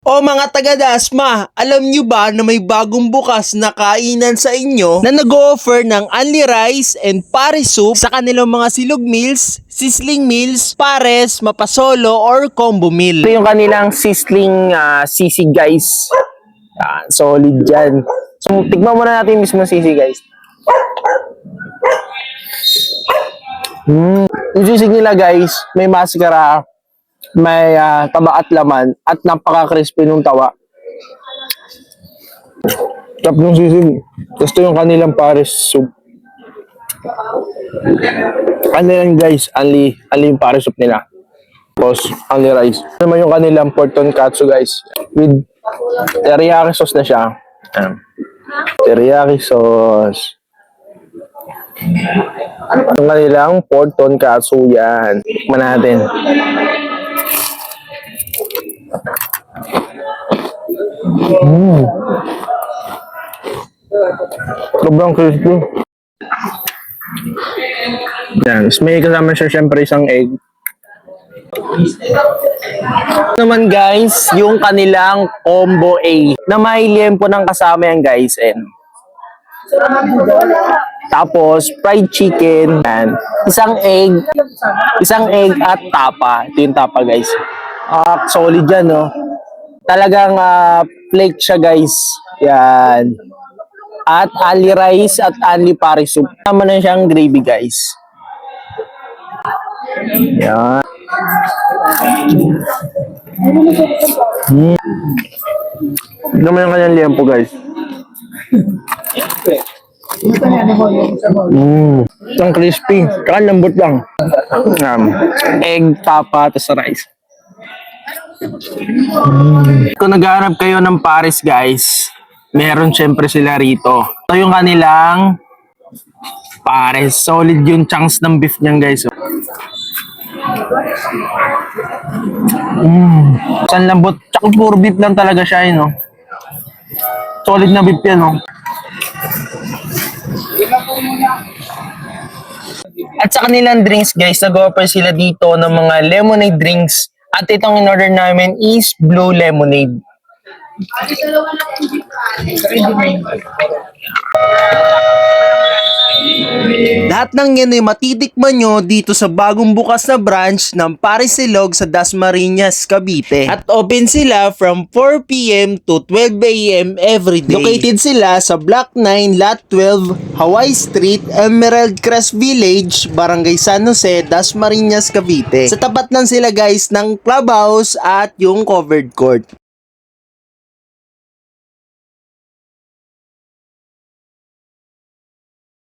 O mga taga-Dasma, alam nyo ba na may bagong bukas na kainan sa inyo na nag-o-offer ng only rice and pare soup sa kanilang mga silog meals, sizzling meals, pares, mapasolo, or combo meal? Ito yung kanilang sizzling sisig guys. Solid dyan. So, tignan muna natin mismo sisig guys. Yung sisig nila guys, may maskara, may taba at laman, at napaka-crispy nung tawa. Tap nung sisig. Gusto yung kanilang pares soup. Kanilang guys, only yung pares soup nila. Tapos, only rice. Ito naman yung kanilang pork tonkatsu guys. With teriyaki sauce na siya. Teriyaki sauce. Yung kanilang pork tonkatsu yan. Tikman natin. Sobrang crispy. Yan. May kasama siya syempre isang egg. Naman guys, yung kanilang combo A na may liempo ng kasama yan guys. And tapos fried chicken, and isang egg at tapa. Ito yung tapa guys. Solid yan, no? Talagang flake siya guys. Yan. At only rice at only pare soup. Tama na siyang gravy guys. Yan. Naman yung kanyang liempo guys. Ang crispy. Kaya lambot lang. Egg, tapa, tapos rice. Kung naghahanap kayo ng pares guys, meron syempre sila rito. Ito yung kanilang pares. Solid yung chunks ng beef niyan guys. San lambot. Tsaka puro beef lang talaga siya no? Solid na beef yan no? At sa kanilang drinks guys, nag-offer sila dito ng mga lemonade drinks. At itong in-order namin is blue lemonade. Lahat ng yan ay matitikman nyo dito sa bagong bukas na branch ng Pares Silog sa Dasmariñas, Cavite. At open sila from 4 p.m. to 12 a.m. every day. Located sila sa Block 9, Lot 12, Hawaii Street, Emerald Crest Village, Barangay San Jose, Dasmariñas, Cavite. Sa tapat lang sila guys ng clubhouse at yung covered court.